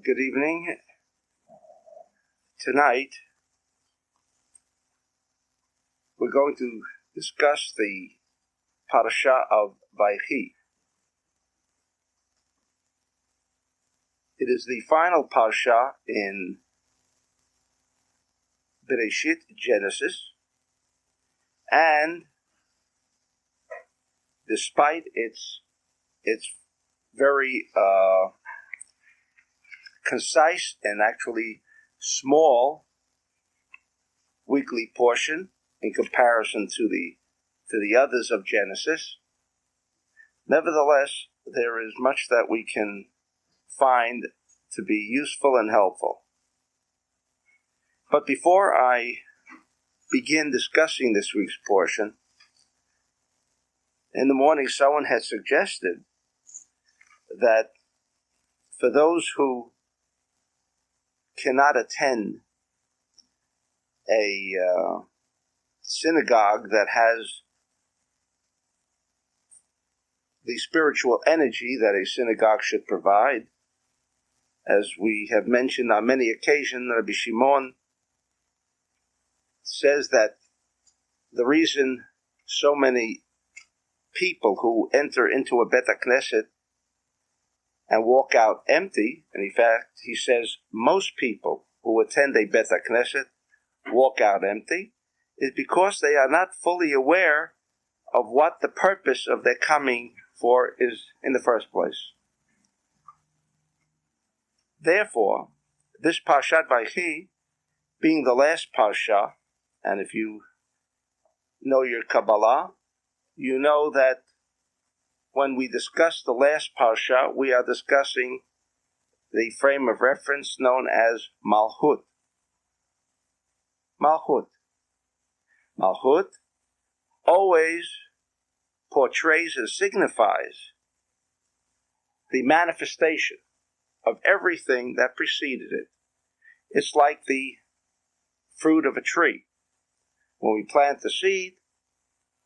Good evening. Tonight, we're going to discuss the Parshat of Vayechi. It is the final Parsha in Bereshit, Genesis, and despite its very concise and actually small weekly portion in comparison to the others of Genesis, nevertheless, there is much that we can find to be useful and helpful. But before I begin discussing this week's portion, in the morning someone had suggested that for those who cannot attend a synagogue that has the spiritual energy that a synagogue should provide, as we have mentioned on many occasions, Rabbi Shimon says that the reason so many people who enter into a Bet HaKnesset and walk out empty, and in fact, he says most people who attend a Bet HaKnesset walk out empty, is because they are not fully aware of what the purpose of their coming for is in the first place. Therefore, this Parshat Vayechi, being the last Parsha, and if you know your Kabbalah, you know that when we discuss the last Parsha, we are discussing the frame of reference known as Malchut. Malchut. Malchut always portrays and signifies the manifestation of everything that preceded it. It's like the fruit of a tree. When we plant the seed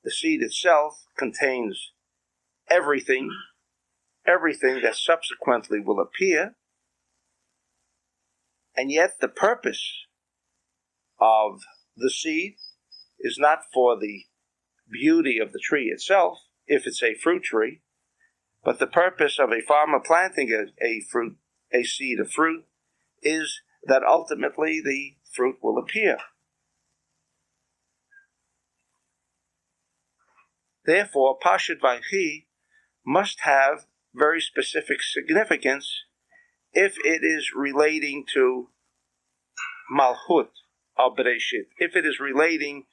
itself contains everything that subsequently will appear, and yet the purpose of the seed is not for the beauty of the tree itself, if it's a fruit tree, but the purpose of a farmer planting a seed of fruit is that ultimately the fruit will appear. Therefore, Parshat Vayechi must have very specific significance if it is relating to Malchut of Bereshit, if it is relating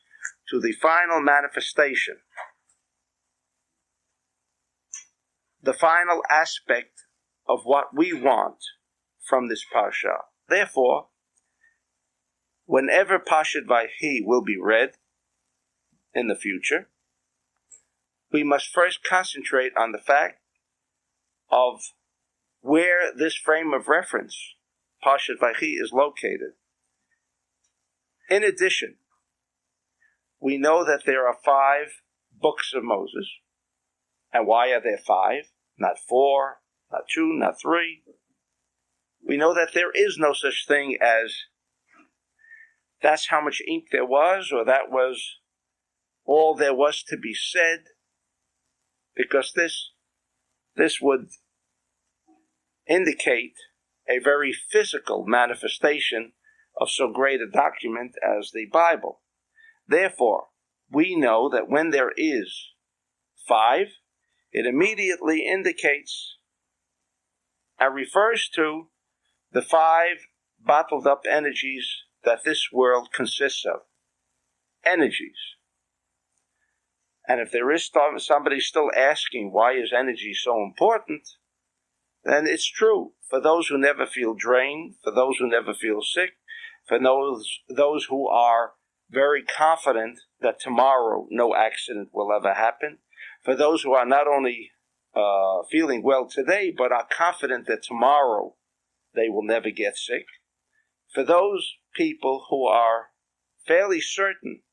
to the final manifestation, the final aspect of what we want from this Parsha. Therefore, whenever Parshat Vayechi will be read in the future, we must first concentrate on the fact of where this frame of reference, Parshat Vayechi, is located. In addition, we know that there are 5 books of Moses. And why are there 5? Not 4, not 2, not 3. We know that there is no such thing as that's how much ink there was, or that was all there was to be said, because this would indicate a very physical manifestation of so great a document as the Bible. Therefore, we know that when there is 5, it immediately indicates and refers to the 5 bottled up energies that this world consists of. Energies. And if there is somebody still asking why is energy so important, then it's true. For those who never feel drained, for those who never feel sick, for those who are very confident that tomorrow no accident will ever happen, for those who are not only feeling well today, but are confident that tomorrow they will never get sick, for those people who are fairly certain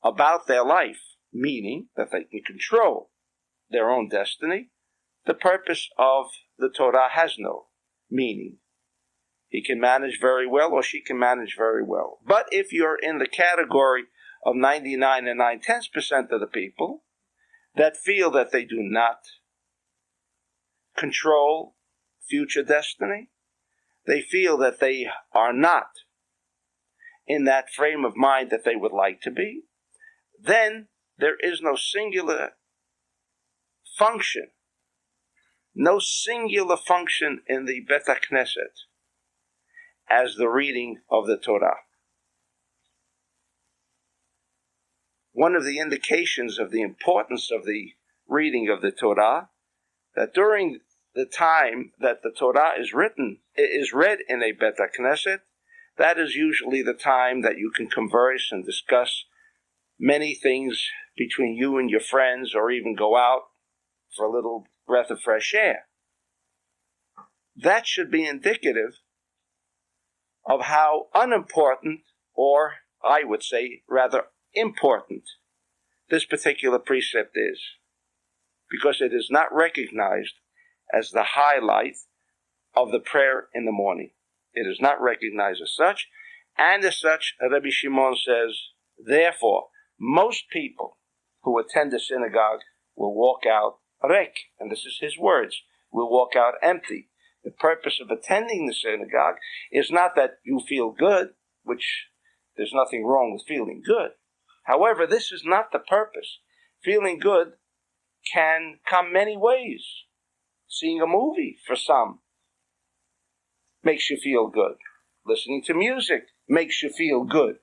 about their life, meaning that they can control their own destiny, the purpose of the Torah has no meaning. He can manage very well or she can manage very well. But if you're in the category of 99 and 9/10% of the people that feel that they do not control future destiny, they feel that they are not in that frame of mind that they would like to be, then there is no singular function in the Bet HaKnesset as the reading of the Torah. One of the indications of the importance of the reading of the Torah, that during the time that the Torah is read in a Bet HaKnesset, that is usually the time that you can converse and discuss many things between you and your friends, or even go out for a little breath of fresh air. That should be indicative of how unimportant, or I would say rather important, this particular precept is, because it is not recognized as the highlight of the prayer in the morning. It is not recognized as such, and as such, Rabbi Shimon says, therefore, most people who attend the synagogue will walk out rek, and this is his words, will walk out empty. The purpose of attending the synagogue is not that you feel good, which there's nothing wrong with feeling good. However, this is not the purpose. Feeling good can come many ways. Seeing a movie, for some, makes you feel good. Listening to music makes you feel good.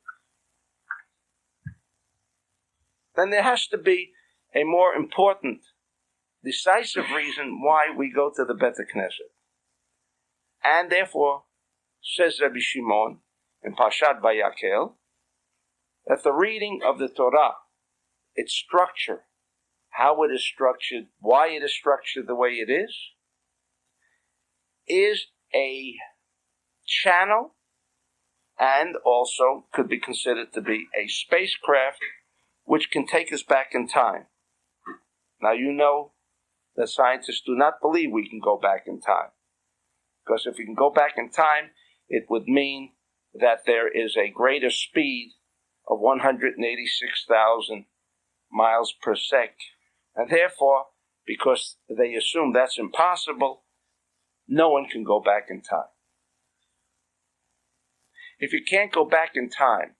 Then there has to be a more important, decisive reason why we go to the Bet HaKnesset. And therefore, says Rabbi Shimon in Parshat Vayechi, that the reading of the Torah, its structure, how it is structured, why it is structured the way it is a channel, and also could be considered to be a spacecraft which can take us back in time. Now you know that scientists do not believe we can go back in time. Because if we can go back in time, it would mean that there is a greater speed of 186,000 miles per sec. And therefore, because they assume that's impossible, no one can go back in time. If you can't go back in time,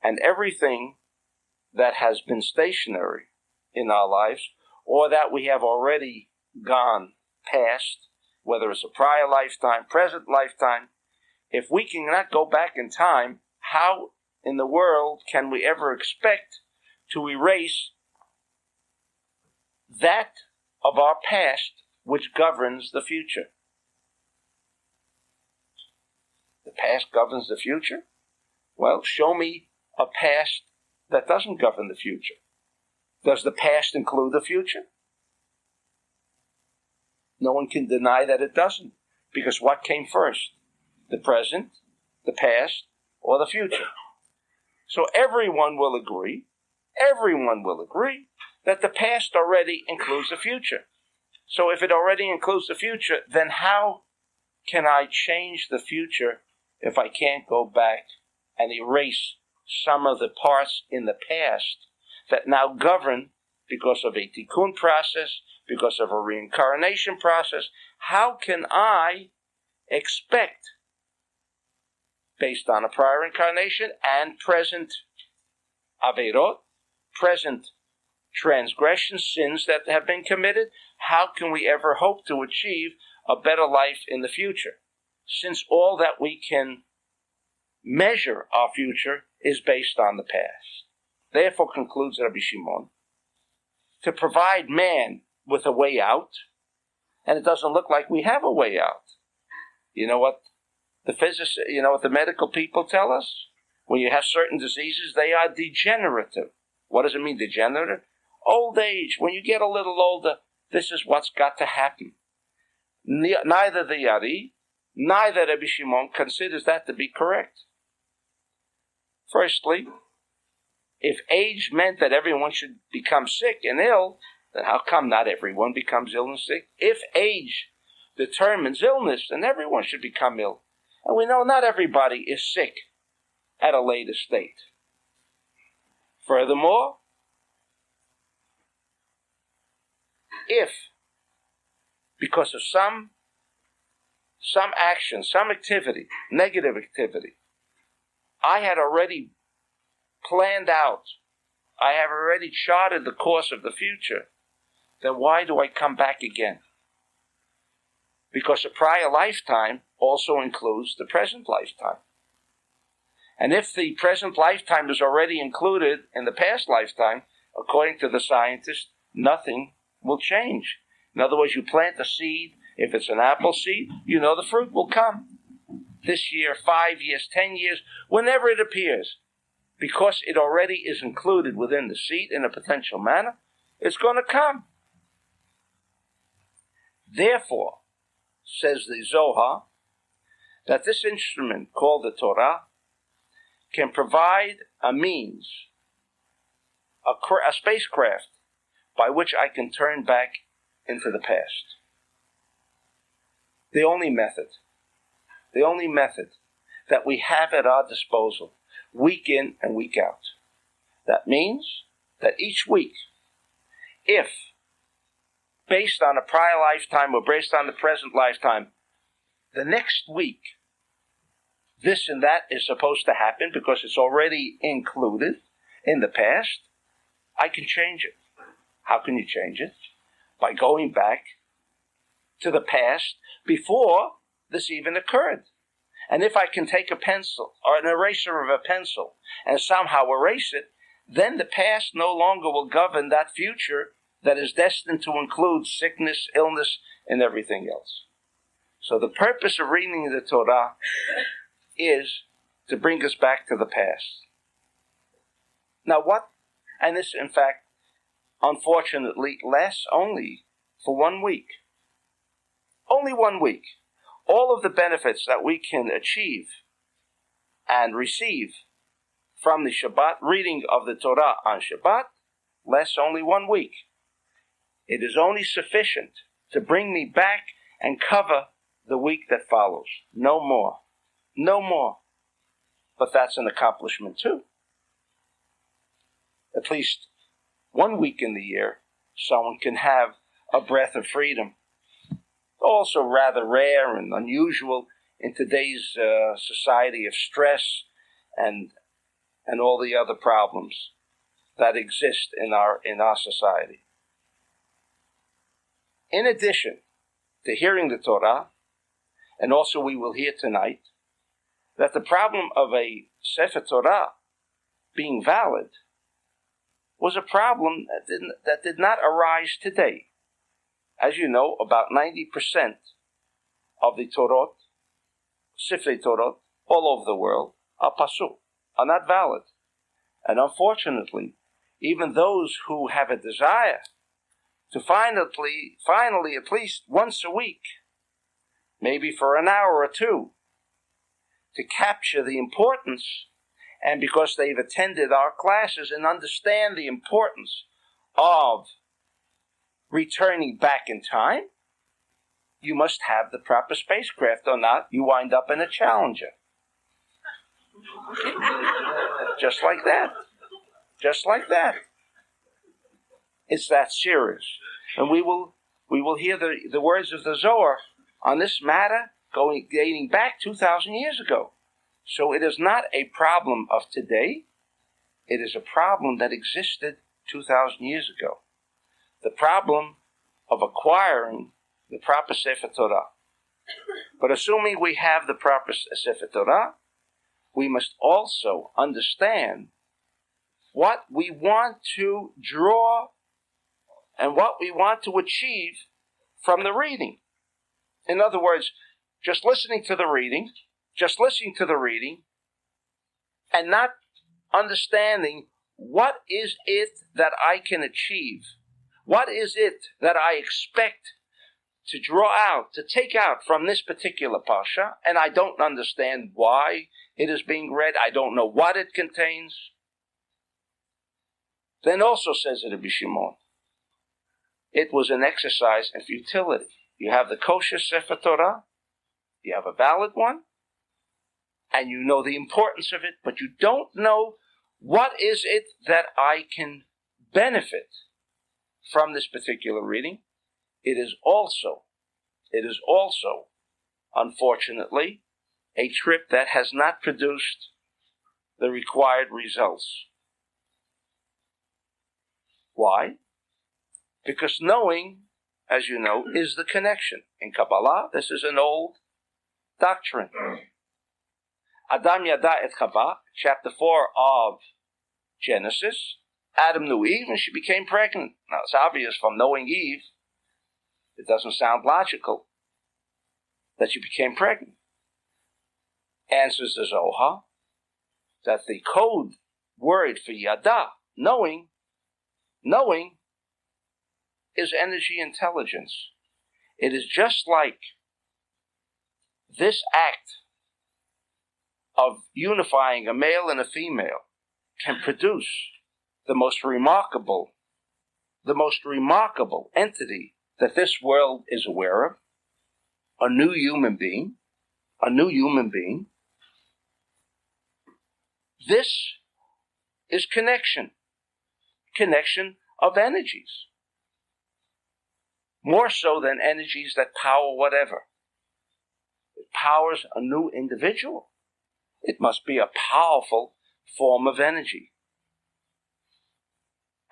and everything that has been stationary in our lives, or that we have already gone past, whether it's a prior lifetime, present lifetime, if we cannot go back in time, how in the world can we ever expect to erase that of our past which governs the future? The past governs the future? Well, show me a past that doesn't govern the future. Does the past include the future? No one can deny that it doesn't. Because what came first? The present, the past, or the future? So everyone will agree that the past already includes the future. So if it already includes the future, then how can I change the future if I can't go back and erase some of the parts in the past that now govern, because of a tikkun process, because of a reincarnation process? How can I expect, based on a prior incarnation and present averot, present transgressions, sins that have been committed, how can we ever hope to achieve a better life in the future? Since all that we can measure our future is based on the past. Therefore, concludes Rabbi Shimon, to provide man with a way out, and it doesn't look like we have a way out. You know what the medical people tell us? When you have certain diseases, they are degenerative. What does it mean, degenerative? Old age. When you get a little older, this is what's got to happen. Neither the Yari, neither Rabbi Shimon considers that to be correct. Firstly, if age meant that everyone should become sick and ill, then how come not everyone becomes ill and sick? If age determines illness, then everyone should become ill. And we know not everybody is sick at a later state. Furthermore, if, because of some action, some activity, negative activity, I had already planned out, I have already charted the course of the future, then why do I come back again? Because a prior lifetime also includes the present lifetime. And if the present lifetime is already included in the past lifetime, according to the scientists, nothing will change. In other words, you plant a seed, if it's an apple seed, you know the fruit will come. This year, 5 years, 10 years, whenever it appears. Because it already is included within the seed in a potential manner, it's going to come. Therefore, says the Zohar, that this instrument called the Torah can provide a means, a spacecraft, by which I can turn back into the past. The only method that we have at our disposal, week in and week out. That means that each week, if based on a prior lifetime or based on the present lifetime, the next week, this and that is supposed to happen because it's already included in the past, I can change it. How can you change it? By going back to the past before this even occurred. And if I can take a pencil or an eraser of a pencil and somehow erase it, then the past no longer will govern that future that is destined to include sickness, illness, and everything else. So the purpose of reading the Torah is to bring us back to the past. Now what, and this in fact, unfortunately, lasts only for 1 week. Only 1 week. All of the benefits that we can achieve and receive from the Shabbat, reading of the Torah on Shabbat, lasts only 1 week. It is only sufficient to bring me back and cover the week that follows. No more. No more. But that's an accomplishment too. At least 1 week in the year, someone can have a breath of freedom. Also rather rare and unusual in today's society of stress and all the other problems that exist in our society. In addition to hearing the Torah, and also we will hear tonight, that the problem of a Sefer Torah being valid was a problem that did not arise today. As you know, about 90% of the Torah, Sifrei Torah, all over the world, are pasul, are not valid. And unfortunately, even those who have a desire to finally, at least once a week, maybe for an hour or two, to capture the importance, and because they've attended our classes and understand the importance of returning back in time, you must have the proper spacecraft, or not, you wind up in a Challenger. Just like that. Just like that. It's that serious. And we will hear the words of the Zohar on this matter dating back 2,000 years ago. So it is not a problem of today. It is a problem that existed 2,000 years ago. The problem of acquiring the proper Sefer Torah. But assuming we have the proper Sefer Torah, we must also understand what we want to draw and what we want to achieve from the reading. In other words, just listening to the reading, and not understanding what is it that I can achieve. What is it that I expect to draw out, to take out from this particular Parsha, and I don't understand why it is being read, I don't know what it contains. Then also says it Rabbi Shimon, it was an exercise in futility. You have the kosher Sefer Torah, you have a valid one, and you know the importance of it, but you don't know what is it that I can benefit from this particular reading. It is also, unfortunately, a trip that has not produced the required results. Why? Because knowing, as you know, is the connection. In Kabbalah, this is an old doctrine. Adam Yada et Chava, chapter 4 of Genesis. Adam knew Eve and she became pregnant. Now it's obvious from knowing Eve, it doesn't sound logical that she became pregnant. Answers the Zohar that the code word for Yada, knowing, is energy intelligence. It is just like this act of unifying a male and a female can produce the most remarkable entity that this world is aware of, a new human being. This is connection of energies. More so than energies that power whatever. It powers a new individual. It must be a powerful form of energy.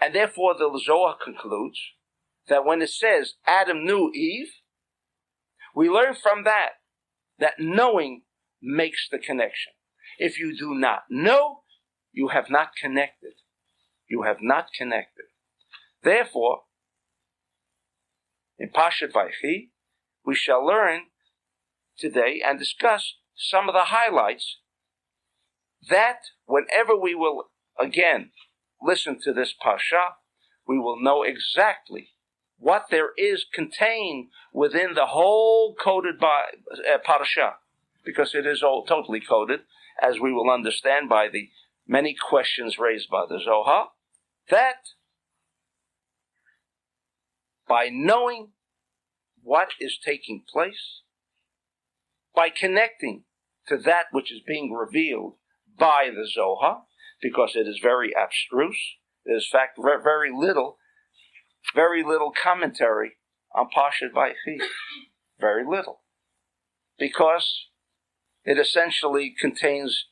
And therefore the Zohar concludes that when it says Adam knew Eve, we learn from that knowing makes the connection. If you do not know, you have not connected. Therefore, in Parshat Vayechi, we shall learn today and discuss some of the highlights that whenever we will again listen to this Parsha, we will know exactly what there is contained within the whole coded Parsha, because it is all totally coded, as we will understand by the many questions raised by the Zohar, that by knowing what is taking place, by connecting to that which is being revealed by the Zohar, because it is very abstruse, there is in fact very little commentary on Parshat Vayechi, very little, because it essentially contains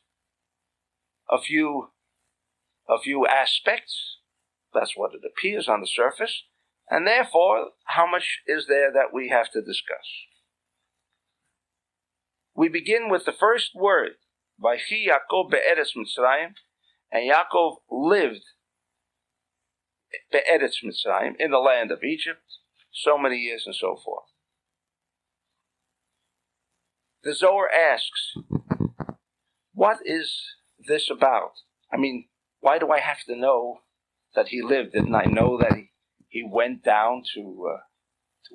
a few aspects. That's what it appears on the surface. And therefore, how much is there that we have to discuss? We begin with the first word, Vayechi Yaakov be'eretz Mitzrayim, and Yaakov lived be'eretz Mitzrayim, in the land of Egypt, so many years and so forth. The Zohar asks, what is this about? I mean, why do I have to know that he lived? Didn't I know that he went down to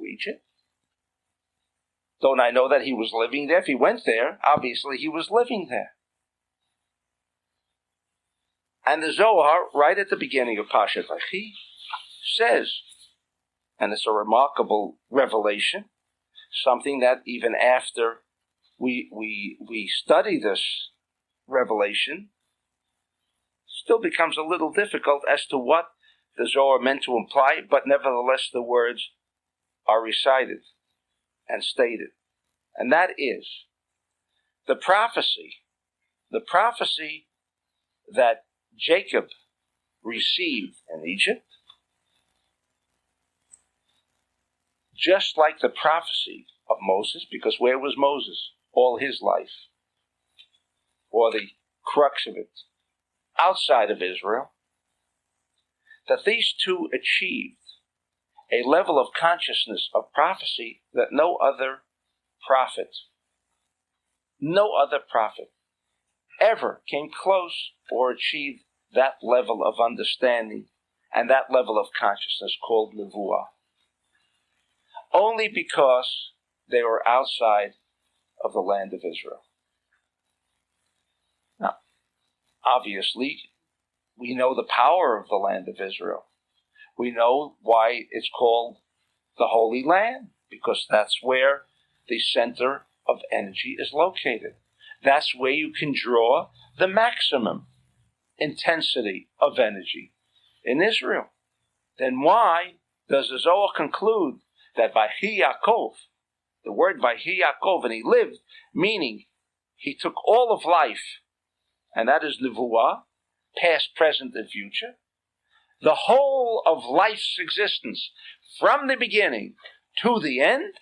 Egypt? Don't I know that he was living there? If he went there, obviously he was living there. And the Zohar, right at the beginning of Parshat Vayechi, says, and it's a remarkable revelation, something that even after we study this revelation, still becomes a little difficult as to what the Zohar meant to imply, but nevertheless the words are recited and stated. And that is the prophecy that Jacob received in Egypt, just like the prophecy of Moses, because where was Moses all his life? Or the crux of it, outside of Israel, that these two achieved a level of consciousness of prophecy that no other prophet ever came close or achieved that level of understanding and that level of consciousness called Nevuah. Only because they were outside of the land of Israel. Now, obviously, we know the power of the land of Israel. We know why it's called the Holy Land, because that's where the center of energy is located. That's where you can draw the maximum intensity of energy in Israel. Then why does the Zohar conclude that Vayechi Yaakov, the word Vayechi Yaakov, and he lived, meaning he took all of life, and that is Nevuah, past, present, and future, the whole of life's existence, from the beginning to the end,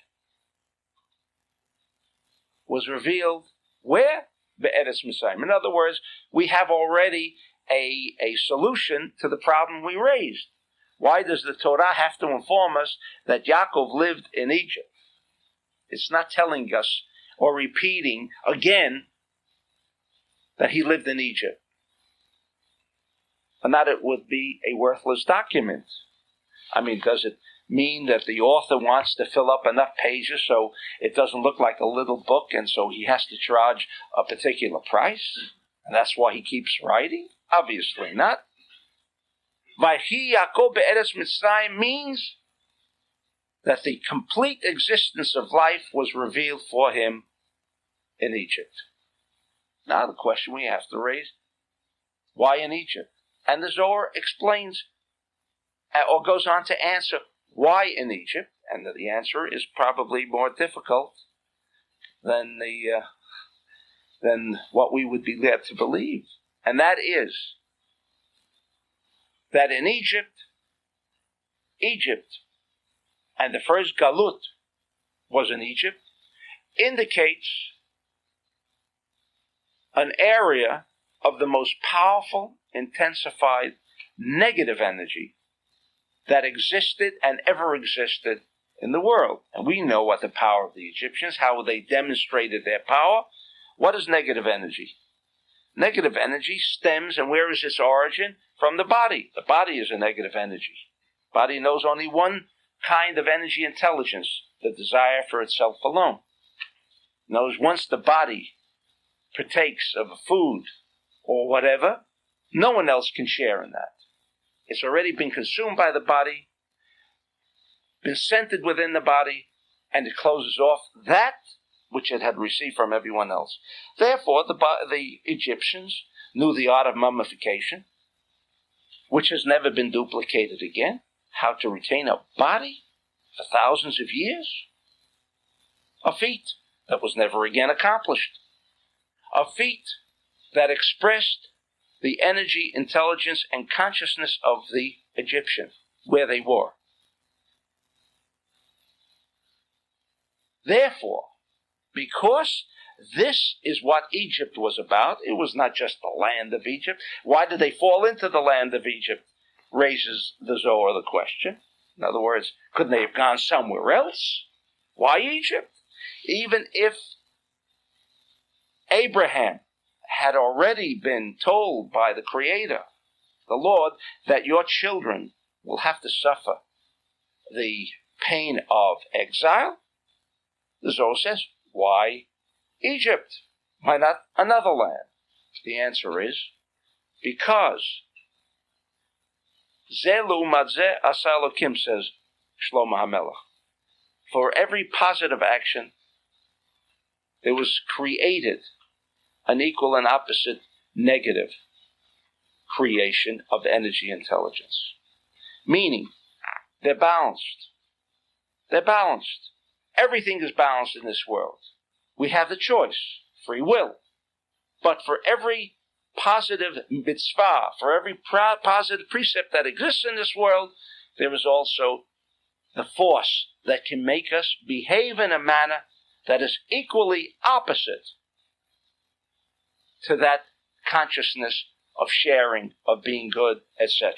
was revealed where? Be'eretz Mitzrayim. In other words, we have already a solution to the problem we raised. Why does the Torah have to inform us that Yaakov lived in Egypt? It's not telling us or repeating again that he lived in Egypt. And that it would be a worthless document. I mean, does it mean that the author wants to fill up enough pages so it doesn't look like a little book, and so he has to charge a particular price? And that's why he keeps writing? Obviously not. Vayechi Yaakov be'eretz Mitzrayim means that the complete existence of life was revealed for him in Egypt. Now the question we have to raise, why in Egypt? And the Zohar explains, or goes on to answer, why in Egypt? And the answer is probably more difficult than what we would be led to believe. And that is that in Egypt, and the first Galut was in Egypt, indicates an area of the most powerful, intensified, negative energy that existed and ever existed in the world. And we know what the power of the Egyptians, how they demonstrated their power. What is negative energy? Negative energy stems, and where is its origin? From the body. The body is a negative energy. The body knows only one kind of energy intelligence, the desire for itself alone. Knows once the body partakes of food or whatever, no one else can share in that. It's already been consumed by the body, been centered within the body, and it closes off that which it had received from everyone else. Therefore, the Egyptians knew the art of mummification, which has never been duplicated again, how to retain a body for thousands of years. A feat that was never again accomplished. A feat that expressed the energy, intelligence, and consciousness of the Egyptian, where they were. Therefore, because this is what Egypt was about, it was not just the land of Egypt. Why did they fall into the land of Egypt? Raises the Zohar the question. In other words, couldn't they have gone somewhere else? Why Egypt? Even if Abraham had already been told by the Creator, the Lord, that your children will have to suffer the pain of exile, the Zohar says, why Egypt? Why not another land? The answer is, because Zelu Madzeh Asa Elokim, says Shlomo HaMelech. For every positive action, there was created an equal and opposite negative creation of energy intelligence. Meaning, they're balanced. They're balanced. Everything is balanced in this world. We have the choice, free will. But for every positive mitzvah, for every positive precept that exists in this world, there is also the force that can make us behave in a manner that is equally opposite to that consciousness of sharing, of being good, etc.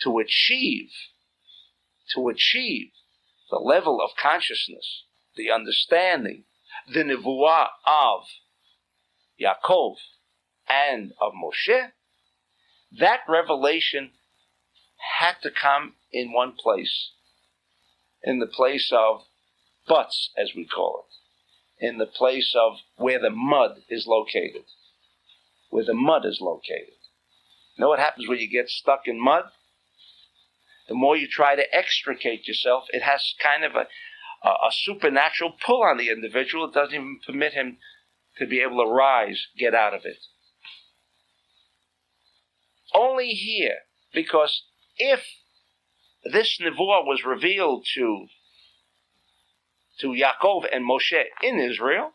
To achieve the level of consciousness, the understanding, the nevuah of Yaakov and of Moshe, that revelation had to come in one place, in the place of butts, as we call it, in the place of where the mud is located. Where the mud is located. You know what happens when you get stuck in mud? the more you try to extricate yourself, it has kind of a supernatural pull on the individual. It doesn't even permit him to be able to rise, get out of it. Only here, because if this nevuah was revealed to Yaakov and Moshe in Israel,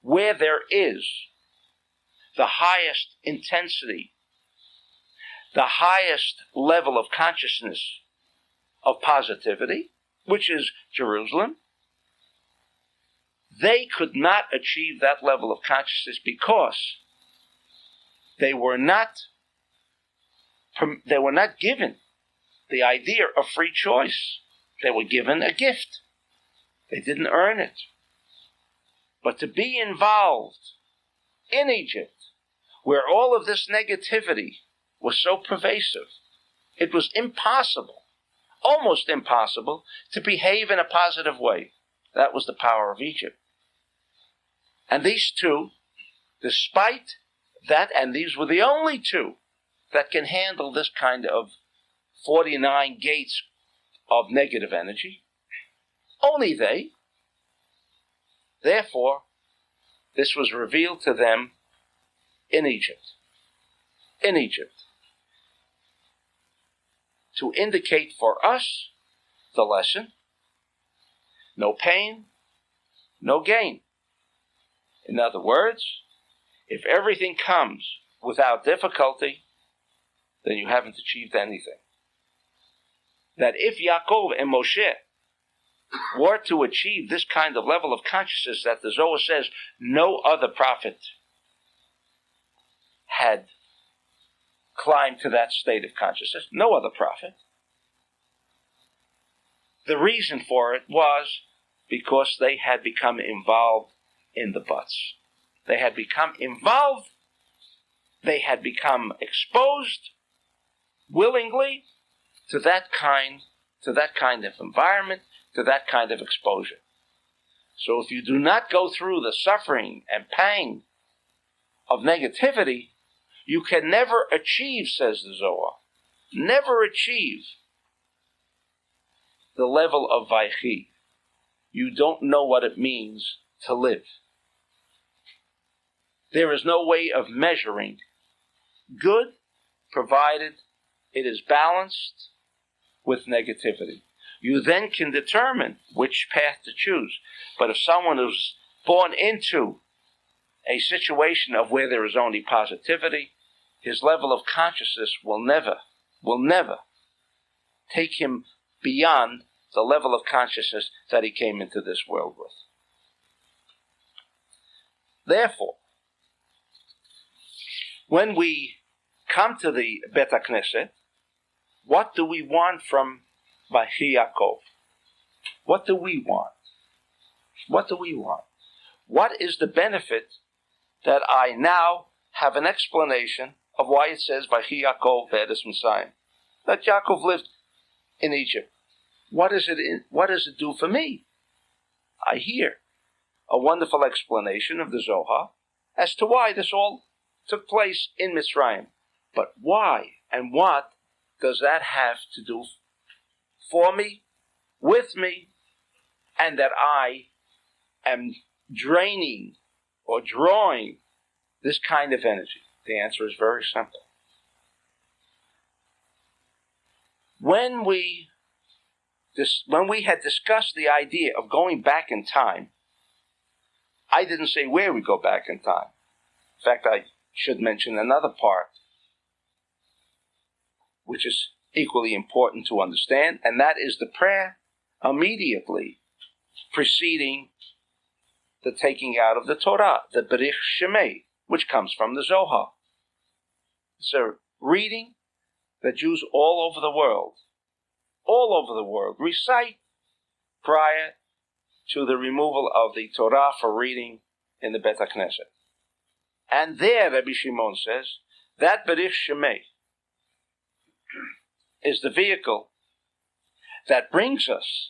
where there is the highest intensity, the highest level of consciousness of positivity, which is Jerusalem, they could not achieve that level of consciousness because they were not given the idea of free choice. They were given a gift. They didn't earn it. But to be involved in Egypt, where all of this negativity was so pervasive, it was impossible, almost impossible, to behave in a positive way. That was the power of Egypt. And these two, despite that, and these were the only two that can handle this kind of 49 gates of negative energy, only they. Therefore, this was revealed to them in Egypt. In Egypt. To indicate for us the lesson: no pain, no gain. In other words, if everything comes without difficulty, then you haven't achieved anything. That if Yaakov and Moshe were to achieve this kind of level of consciousness that the Zohar says no other prophet had climbed to that state of consciousness, no other prophet, the reason for it was because they had become involved in the buts. They had become involved, they had become exposed willingly to that kind of environment, to that kind of exposure. So if you do not go through the suffering and pain of negativity, you can never achieve, says the Zohar, never achieve the level of Vayechi. You don't know what it means to live. There is no way of measuring good, provided it is balanced with negativity. You then can determine which path to choose. But if someone is born into a situation of where there is only positivity, his level of consciousness will never take him beyond the level of consciousness that he came into this world with. Therefore, when we come to the Bet HaKnesset, what do we want from Vayechi Yaakov? What do we want? What do we want? What is the benefit that I now have an explanation of why it says Vayechi Yaakov Ve'edes Mitzrayim? That Yaakov lived in Egypt. What does it do for me? I hear a wonderful explanation of the Zohar as to why this all took place in Mitzrayim. But why and what does that have to do for me, with me, and that I am draining or drawing this kind of energy? The answer is very simple. When we had discussed the idea of going back in time, I didn't say where we go back in time. In fact, I should mention another part, which is equally important to understand, and that is the prayer immediately preceding the taking out of the Torah, the Berich Shemei, which comes from the Zohar. It's a reading that Jews all over the world recite prior to the removal of the Torah for reading in the Bet HaKnesset. And there, Rabbi Shimon says, that Berich Shemei is the vehicle that brings us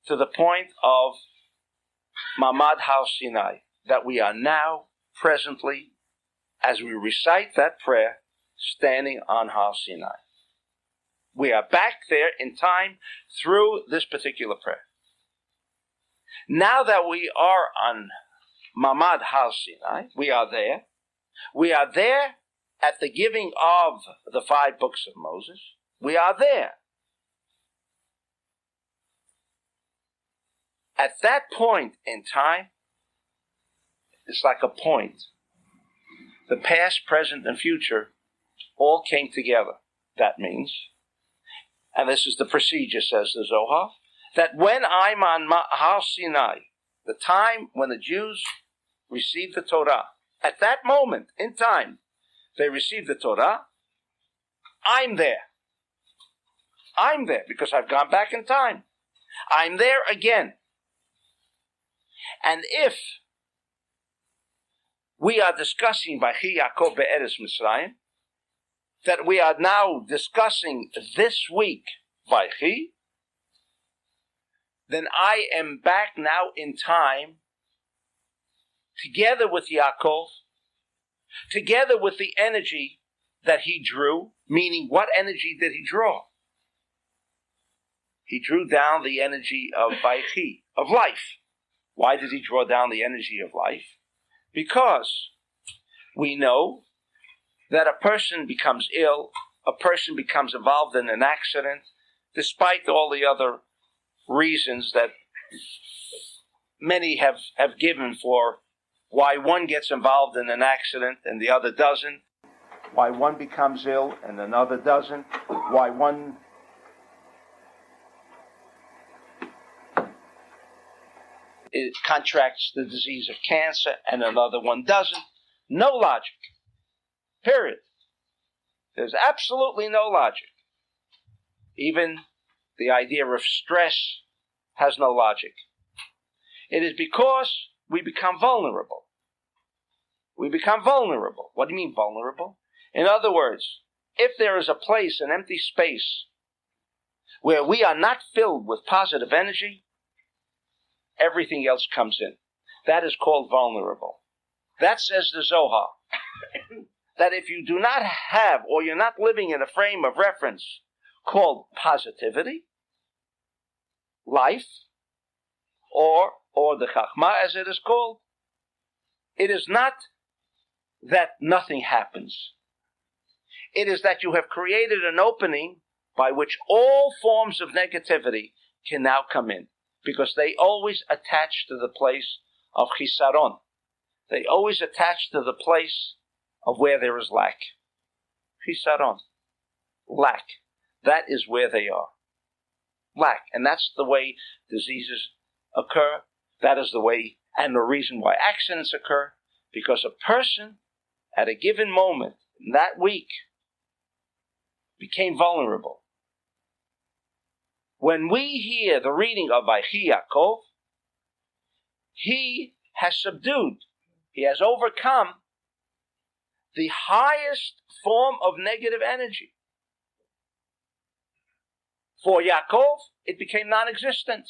to the point of Mamad Har Sinai, that we are now presently, as we recite that prayer, standing on Har Sinai. We are back there in time through this particular prayer. Now that we are on Mamad Har Sinai, we are there. We are there at the giving of the 5 books of Moses. We are there. At that point in time, it's like a point. The past, present, and future all came together. That means, and this is the procedure, says the Zohar, that when I'm on Har Sinai, the time when the Jews received the Torah, at that moment in time, they received the Torah, I'm there. I'm there because I've gone back in time. I'm there again. And if we are discussing Vayechi Yaakov be'eretz Mitzrayim, that we are now discussing this week Vayechi, then I am back now in time together with Yaakov, together with the energy that he drew, meaning what energy did he draw? He drew down the energy of Vayechi, of life. Why did he draw down the energy of life? Because we know that a person becomes ill, a person becomes involved in an accident, despite all the other reasons that many have given for why one gets involved in an accident and the other doesn't, why one becomes ill and another doesn't, why one contracts the disease of cancer and another one doesn't. No logic. Period. There's absolutely no logic. Even the idea of stress has no logic. It is because we become vulnerable. We become vulnerable. What do you mean vulnerable? In other words, if there is a place, an empty space, where we are not filled with positive energy, everything else comes in. That is called vulnerable. That says the Zohar. That if you do not have, or you're not living in a frame of reference called positivity, life, or the Chachma as it is called, it is not that nothing happens. It is that you have created an opening by which all forms of negativity can now come in, because they always attach to the place of chisaron. They always attach to the place of where there is lack. Chisaron. Lack. That is where they are. Lack. And that's the way diseases occur. That is the way and the reason why accidents occur. Because a person at a given moment in that week became vulnerable. When we hear the reading of Vayechi Yaakov, he has subdued, he has overcome the highest form of negative energy. For Yaakov, it became non-existent.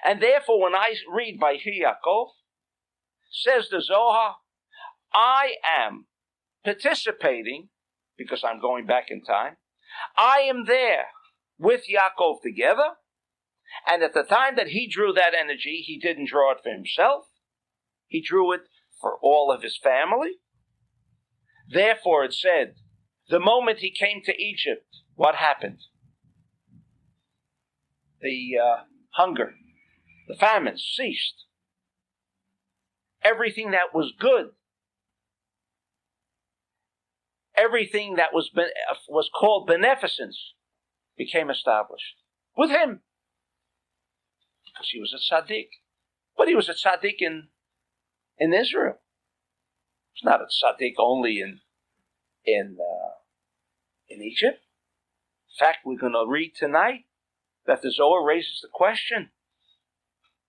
And therefore, when I read Vayechi Yaakov, says the Zohar, I am participating, because I'm going back in time, I am there with Yaakov together, and at the time that he drew that energy, he didn't draw it for himself. He drew it for all of his family. Therefore, it said, the moment he came to Egypt, what happened? The hunger, the famine ceased. Everything that was good, everything that was called beneficence, became established with him, because he was a tzaddik. But he was a tzaddik in Israel. He's not a tzaddik only in Egypt. In fact, we're going to read tonight that the Zohar raises the question: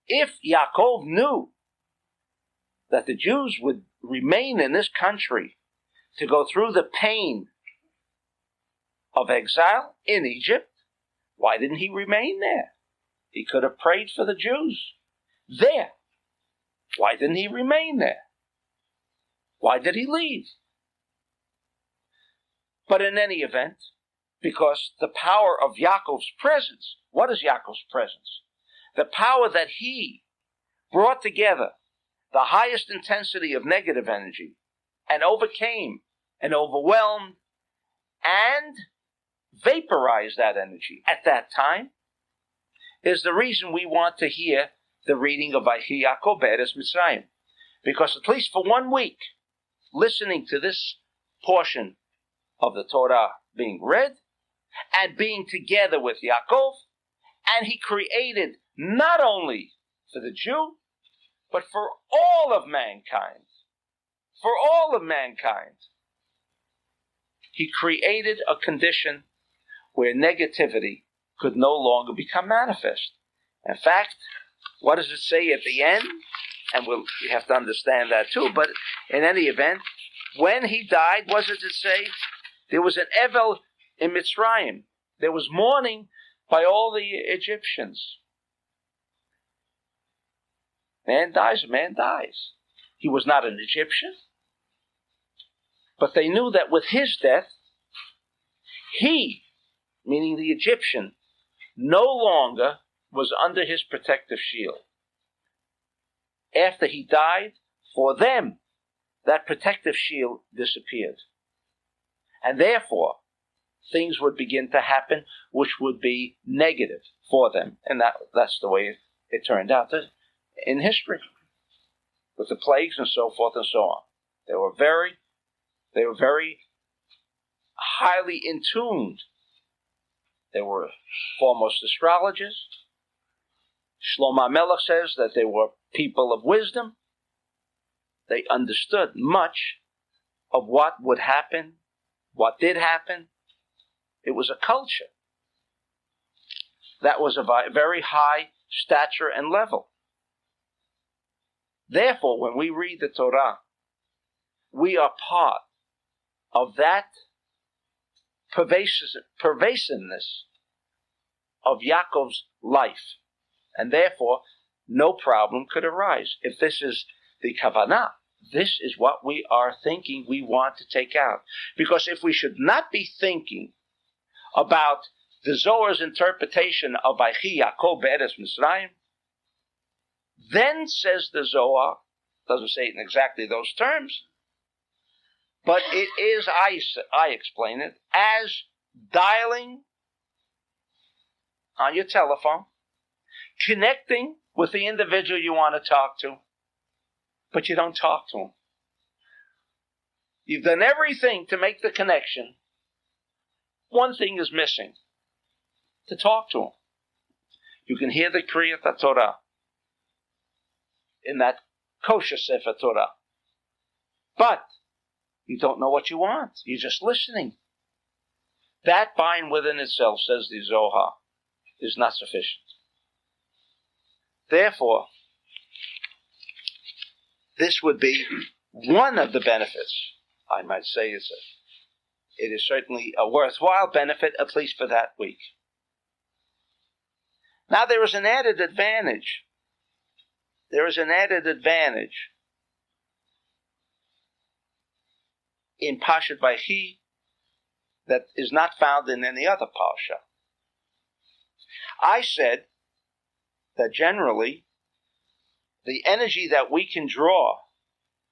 if Yaakov knew that the Jews would remain in this country to go through the pain of exile in Egypt, why didn't he remain there? He could have prayed for the Jews there. Why didn't he remain there? Why did he leave? But in any event, Because the power of Yaakov's presence, what is Yaakov's presence? The power that he brought together the highest intensity of negative energy and overcame and overwhelmed and vaporized that energy at that time is the reason we want to hear the reading of Vayechi Yaakov Be'eretz Mitzrayim. Because at least for 1 week, listening to this portion of the Torah being read and being together with Yaakov, and he created not only for the Jew, but for all of mankind. For all of mankind. He created a condition where negativity could no longer become manifest. In fact, what does it say at the end? And we have to understand that too, but in any event, when he died, what does it say? There was an Evel in Mitzrayim. There was mourning by all the Egyptians. Man dies, man dies. He was not an Egyptian. But they knew that with his death, he, meaning the Egyptian, no longer was under his protective shield. After he died, for them, that protective shield disappeared. And therefore, things would begin to happen which would be negative for them. And that's the way it turned out in history, with the plagues and so forth and so on. They were very highly in tuned. They were foremost astrologers. Shlomo Melech says that they were people of wisdom. They understood much of what would happen, what did happen. It was a culture that was of a very high stature and level. Therefore, when we read the Torah, we are part of that pervasiveness of Yaakov's life. And therefore, no problem could arise. If this is the kavanah, this is what we are thinking we want to take out. Because if we should not be thinking about the Zohar's interpretation of Vayechi Yaakov Be'eretz Mitzrayim, then, says the Zohar, doesn't say it in exactly those terms, but it is, I explain it, as dialing on your telephone, connecting with the individual you want to talk to, but you don't talk to him. You've done everything to make the connection. One thing is missing, to talk to him. You can hear the Kriyat Torah in that kosher Sefer Torah, but you don't know what you want. You're just listening. That bind within itself, says the Zohar, is not sufficient. Therefore, this would be one of the benefits. I might say it is certainly a worthwhile benefit, at least for that week. Now there is an added advantage. There is an added advantage in Parshat Vayechi that is not found in any other parsha. I said that generally the energy that we can draw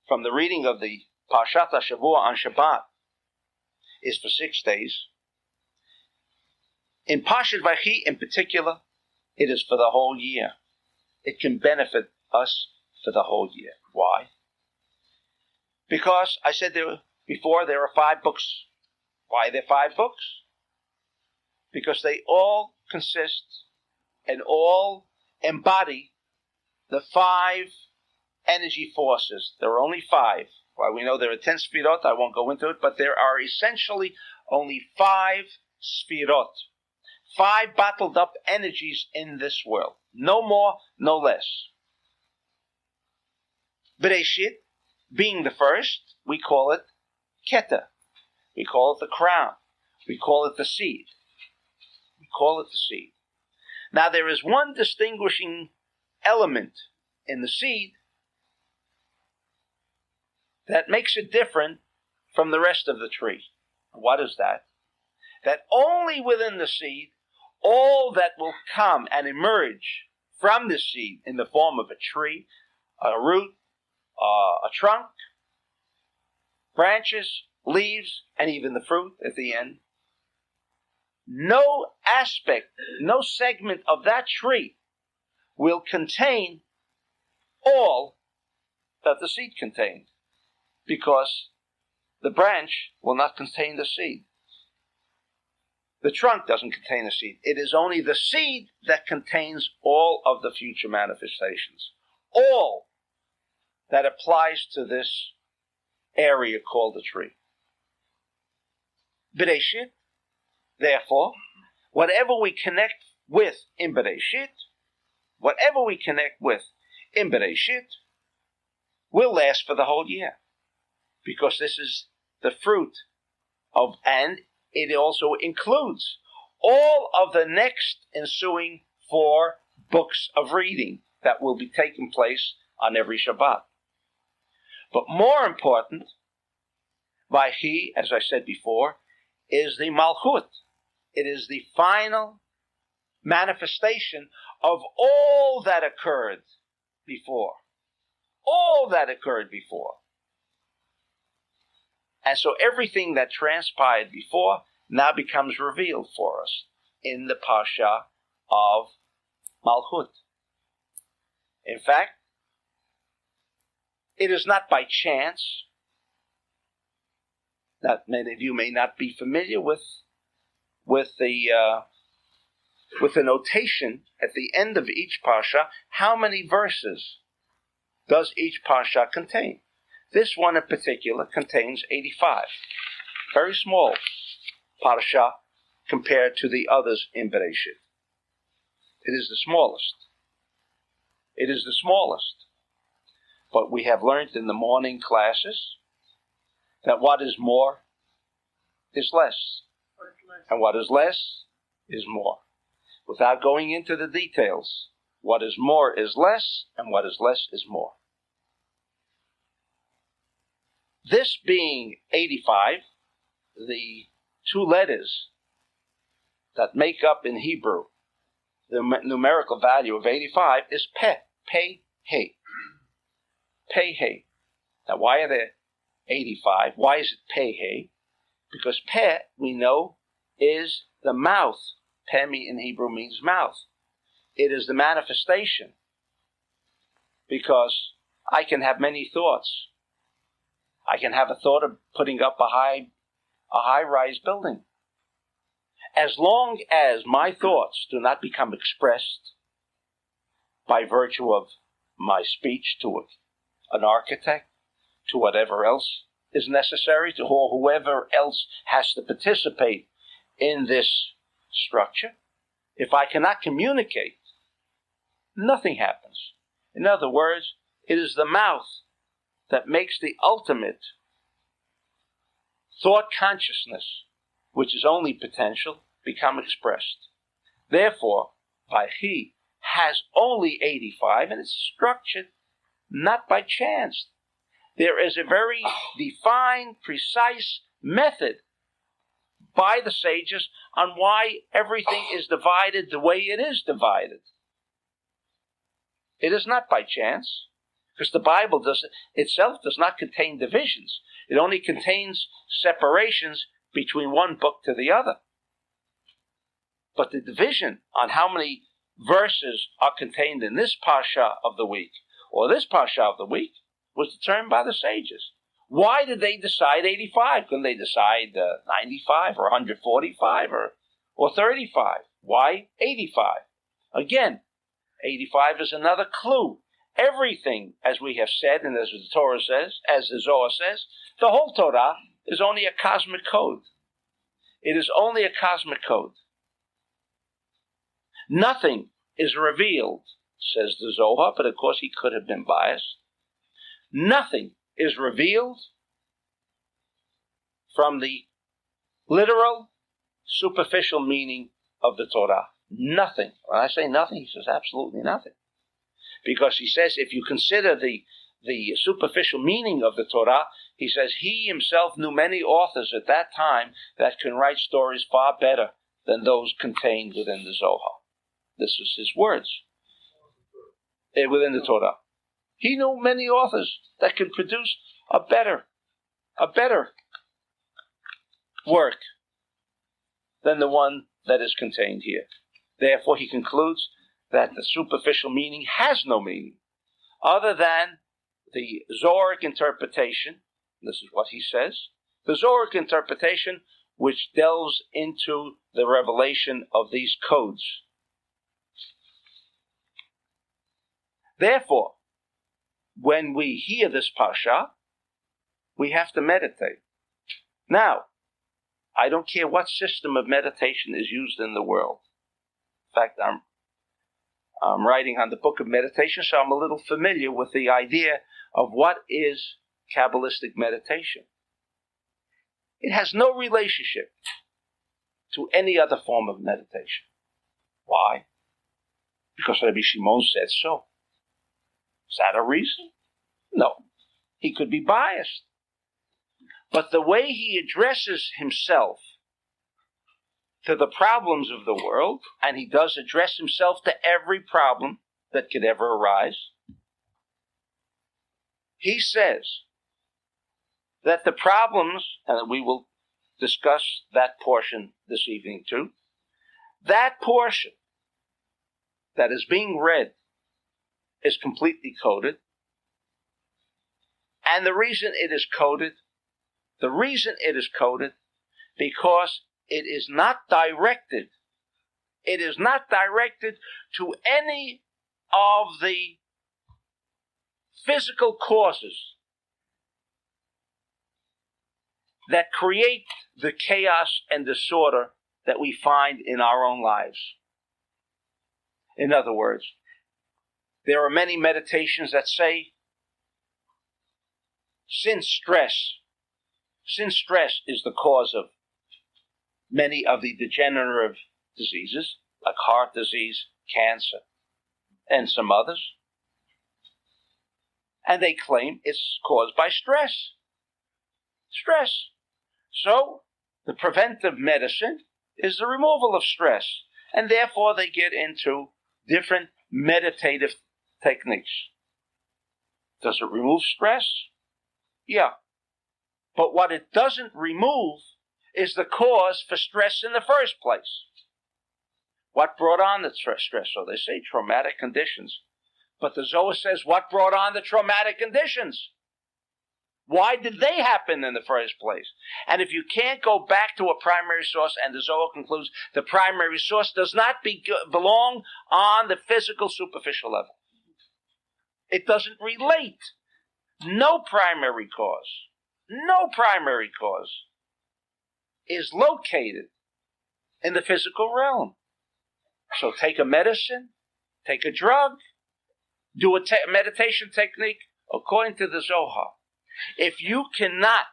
from the reading of the Parshat HaShavua on Shabbat is for 6 days. In Parshat Vayechi in particular, it is for the whole year. It can benefit us for the whole year. Why? Because I said before there are 5 books. Why are there 5 books? Because they all consist and all embody the 5 energy forces. There are only 5. Well, we know there are 10 sfirot. I won't go into it, but there are essentially only 5 sfirot. 5 bottled up energies in this world. No more, no less. Bereshit, being the first, we call it Keter. We call it the crown. We call it the seed. We call it the seed. Now there is one distinguishing element in the seed that makes it different from the rest of the tree. What is that? that only within the seed, all that will come and emerge from the seed in the form of a tree, a root, a trunk, branches, leaves, and even the fruit at the end, no aspect, no segment of that tree will contain all that the seed contained, because the branch will not contain the seed. The trunk doesn't contain the seed. It is only the seed that contains all of the future manifestations. All that applies to this area called the tree. Bereshit, therefore, whatever we connect with in Bereshit, will last for the whole year. Because this is the fruit of, and it also includes all of the next ensuing 4 books of reading that will be taking place on every Shabbat. But more important, Vayechi, as I said before, is the Malchut. It is the final manifestation of all that occurred before. All that occurred before. And so everything that transpired before now becomes revealed for us in the Parsha of Malchut. In fact, it is not by chance that many of you may not be familiar with the notation at the end of each Parsha. How many verses does each Parsha contain? This one in particular contains 85. Very small Parsha compared to the others in Bereshit. It is the smallest. It is the smallest. But we have learned in the morning classes that what is more is less. And what is less is more. Without going into the details, what is more is less, and what is less is more. This being 85, the 2 letters that make up in Hebrew the numerical value of 85 is Peh, Pei, He. Pei, He. Now, why are there 85? Why is it Pei, He? Because Peh, we know, is the mouth. Peh in Hebrew means mouth. It is the manifestation. Because I can have many thoughts. I can have a thought of putting up a high-rise building. As long as my thoughts do not become expressed by virtue of my speech to an architect, to whatever else is necessary, to whoever else has to participate in this structure, if I cannot communicate, nothing happens. In other words, it is the mouth that makes the ultimate thought consciousness, which is only potential, become expressed. Therefore, Vayechi has only 85, and it's structured not by chance. There is a very defined, precise method by the sages on why everything is divided the way it is divided. It is not by chance, because the Bible itself does not contain divisions. It only contains separations between one book to the other. But the division on how many verses are contained in this Parsha of the week or this Parsha of the week was determined by the sages. Why did they decide 85? Couldn't they decide 95 or 145 or 35? Why 85? Again, 85 is another clue. Everything, as we have said, and as the Torah says, as the Zohar says, the whole Torah is only a cosmic code. It is only a cosmic code. Nothing is revealed, says the Zohar, but of course he could have been biased. Nothing is revealed from the literal, superficial meaning of the Torah. Nothing. When I say nothing, he says absolutely nothing. Because he says if you consider the superficial meaning of the Torah, He says he himself knew many authors at that time that can write stories far better than those contained within the Zohar. This is his words. Within the Torah. He knew many authors that can produce a better work than the one that is contained here. Therefore, he concludes that the superficial meaning has no meaning other than the Zoharic interpretation. This is what he says. The Zoharic interpretation, which delves into the revelation of these codes. Therefore, when we hear this parsha, we have to meditate. Now, I don't care what system of meditation is used in the world. In fact, I'm writing on the book of meditation, so I'm a little familiar with the idea of what is Kabbalistic meditation. It has no relationship to any other form of meditation. Why? Because Rabbi Shimon said so. Is that a reason? No. He could be biased. But the way he addresses himself to the problems of the world, and he does address himself to every problem that could ever arise, he says that the problems, and we will discuss that portion this evening too, that portion that is being read is completely coded. And the reason it is coded because it is not directed to any of the physical causes that create the chaos and disorder that we find in our own lives. In other words, there are many meditations that say, since stress is the cause of many of the degenerative diseases, like heart disease, cancer, and some others, and they claim it's caused by stress. So, the preventive medicine is the removal of stress, and therefore they get into different meditative techniques. Does it remove stress? Yeah. But what it doesn't remove is the cause for stress in the first place. What brought on the stress? So they say traumatic conditions. But the Zohar says, what brought on the traumatic conditions? Why did they happen in the first place? And if you can't go back to a primary source, and the Zohar concludes, the primary source does not belong on the physical superficial level. It doesn't relate. No primary cause is located in the physical realm. So take a medicine, take a drug, do a meditation technique according to the Zohar. If you cannot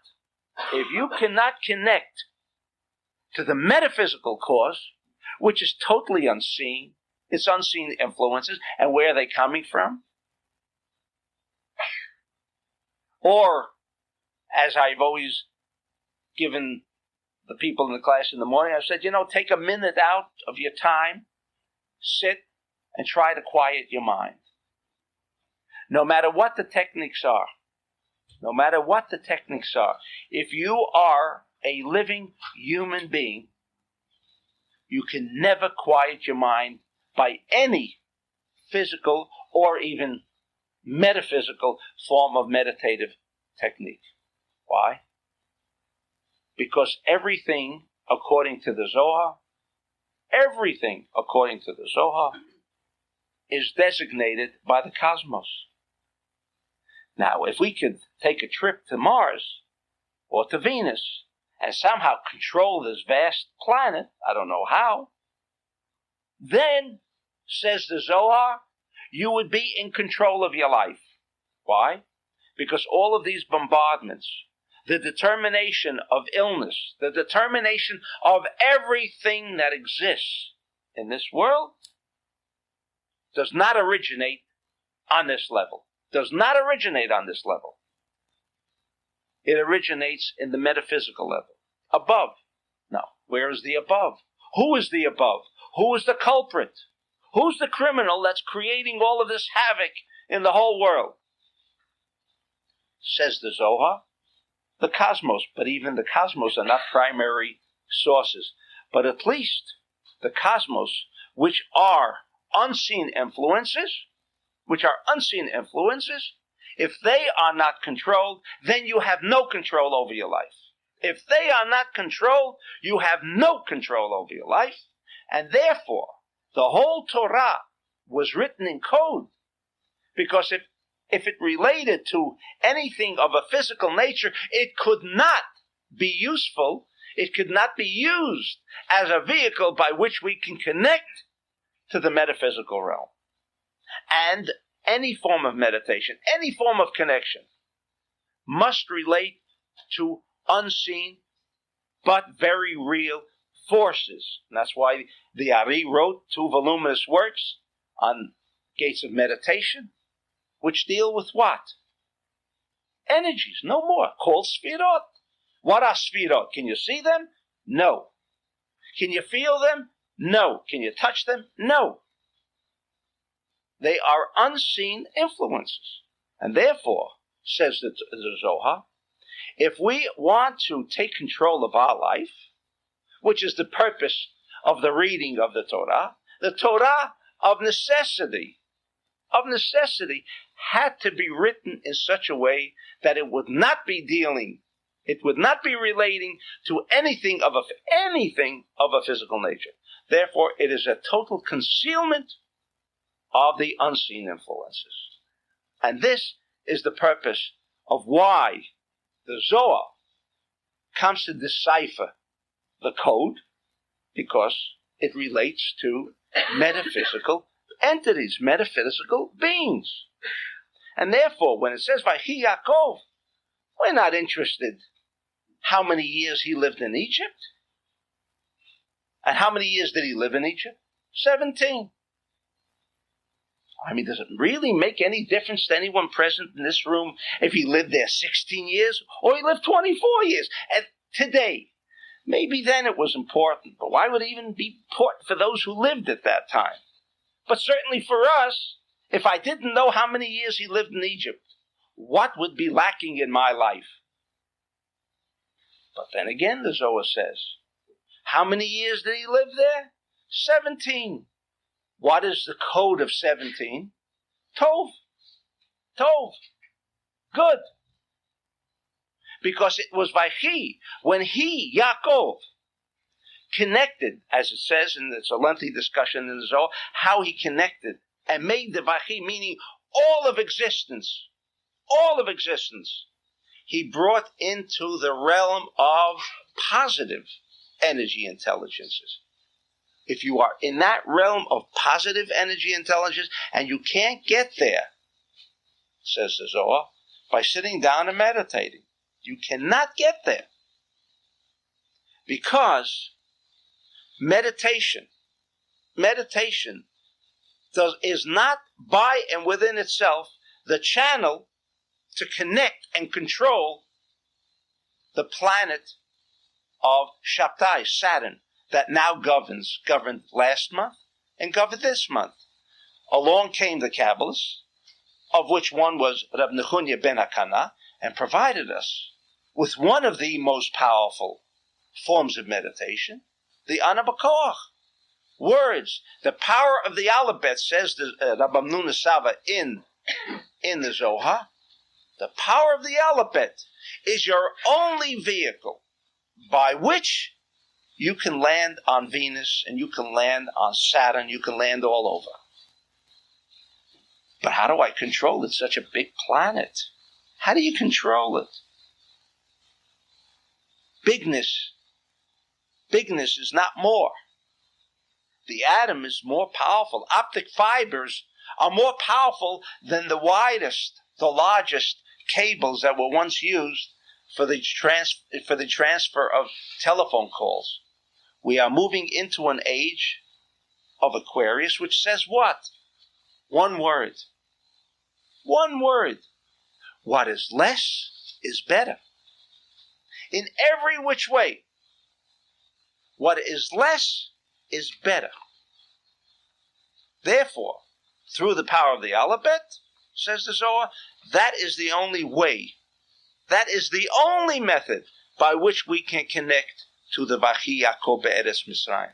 connect to the metaphysical cause, which is totally unseen, it's unseen influences, and where are they coming from? Or, as I've always given the people in the class in the morning, I've said, take a minute out of your time, sit, and try to quiet your mind. No matter what the techniques are, if you are a living human being, you can never quiet your mind by any physical or even metaphysical form of meditative technique. Why? Because everything according to the Zohar is designated by the cosmos. Now, if we could take a trip to Mars or to Venus and somehow control this vast planet, I don't know how, then, says the Zohar, you would be in control of your life. Why? Because all of these bombardments, the determination of illness, the determination of everything that exists in this world does not originate on this level. It originates in the metaphysical level. Above. No. Where is the above? Who is the above? Who is the culprit? Who's the criminal that's creating all of this havoc in the whole world? Says the Zohar, the cosmos. But even the cosmos are not primary sources. But at least the cosmos, which are unseen influences, if they are not controlled, then you have no control over your life. If they are not controlled, you have no control over your life. And therefore, the whole Torah was written in code. Because if it related to anything of a physical nature, it could not be useful. It could not be used as a vehicle by which we can connect to the metaphysical realm. And any form of meditation, any form of connection, must relate to unseen but very real forces. And that's why the Ari wrote 2 voluminous works on gates of meditation, which deal with what? Energies, no more, called Sfirot. What are Sfirot? Can you see them? No. Can you feel them? No. Can you touch them? No. They are unseen influences. And therefore, says the Zohar, if we want to take control of our life, which is the purpose of the reading of the Torah of necessity, had to be written in such a way that it would not be relating to anything of a physical nature. Therefore, it is a total concealment of the unseen influences. And this is the purpose of why the Zohar comes to decipher the code, because it relates to metaphysical entities, metaphysical beings. And therefore, when it says Vayechi Yaakov, we're not interested how many years he lived in Egypt. And how many years did he live in Egypt? 17. I mean, does it really make any difference to anyone present in this room if he lived there 16 years or he lived 24 years? And today, maybe then it was important, but why would it even be important for those who lived at that time? But certainly for us, if I didn't know how many years he lived in Egypt, what would be lacking in my life? But then again, the Zohar says, how many years did he live there? 17. What is the code of 17? Tov. Good. Because it was Vayechi, when he, Yaakov, connected, as it says, and it's a lengthy discussion in the Zohar, how he connected and made the Vayechi, meaning all of existence, he brought into the realm of positive energy intelligences. If you are in that realm of positive energy intelligence and you can't get there, says the Zohar, by sitting down and meditating, you cannot get there. Because meditation is not by and within itself the channel to connect and control the planet of Shabtai, Saturn, that now governed last month and governed this month. Along came the Kabbalists, of which one was Rav Nechunya ben Hakana, and provided us with one of the most powerful forms of meditation, the Ana B'Koach. Words, the power of the alphabet, says the Rabbi Amnuna Sava in the Zohar. The power of the alphabet is your only vehicle by which you can land on Venus and you can land on Saturn, you can land all over. But how do I control it? It's such a big planet. How do you control it? Bigness is not more. The atom is more powerful. Optic fibers are more powerful than the widest, the largest cables that were once used for the transfer of telephone calls. We are moving into an age of Aquarius, which says what? One word. What is less is better. in every which way. What is less is better. Therefore, through the power of the alphabet, says the Zohar, that is the only way, that is the only method by which we can connect to the Vachi Yaakov Be'eretz Mitzrayim.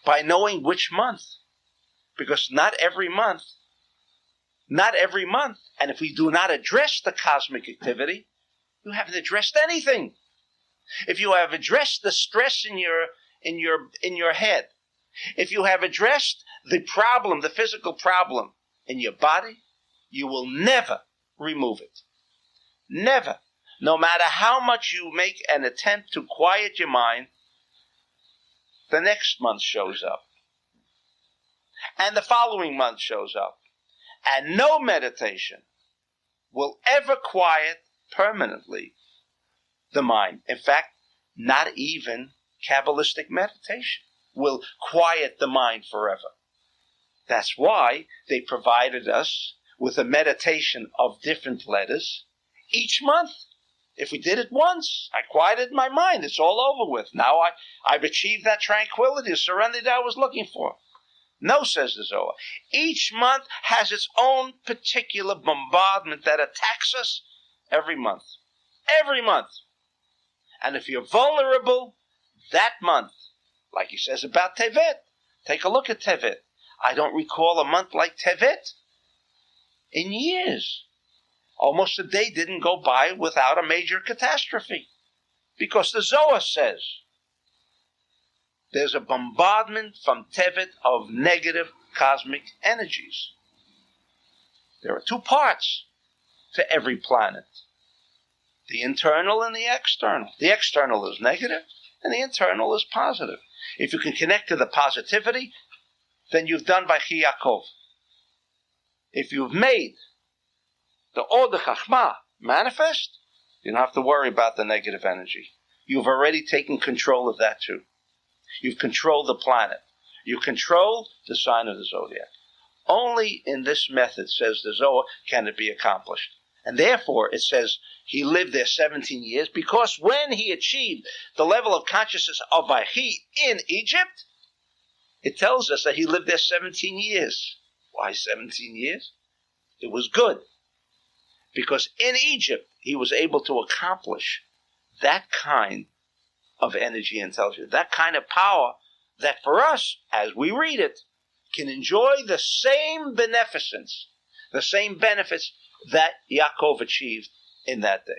By knowing which month. Because not every month, and if we do not address the cosmic activity, you haven't addressed anything. If you have addressed the stress in your head, if you have addressed the problem, the physical problem in your body, you will never remove it. Never. No matter how much you make an attempt to quiet your mind, the next month shows up. And the following month shows up. And no meditation will ever quiet permanently the mind. In fact, not even Kabbalistic meditation will quiet the mind forever. That's why they provided us with a meditation of different letters each month. If we did it once, I quieted my mind. It's all over with. Now I've achieved that tranquility, the serenity that I was looking for. No, says the Zohar. Each month has its own particular bombardment that attacks us every month. Every month. And if you're vulnerable that month, like he says about Tevet, take a look at Tevet. I don't recall a month like Tevet in years. Almost a day didn't go by without a major catastrophe. Because the Zohar says there's a bombardment from Tevet of negative cosmic energies. There are two parts to every planet. The internal and the external. The external is negative and the internal is positive. If you can connect to the positivity, then you've done Vachi Yaakov. If you've made the Od Chachma manifest, you don't have to worry about the negative energy. You've already taken control of that too. You've controlled the planet. You control the sign of the zodiac. Only in this method, says the Zohar, can it be accomplished. And therefore, it says he lived there 17 years, because when he achieved the level of consciousness of Vachi in Egypt, it tells us that he lived there 17 years. Why 17 years? It was good. Because in Egypt, he was able to accomplish that kind of energy intelligence, that kind of power that for us, as we read it, can enjoy the same beneficence, the same benefits that Yaakov achieved in that day.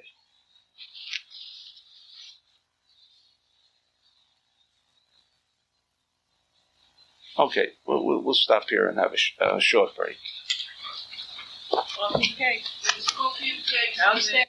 Okay, we'll stop here and have a short break. Okay. Downstairs.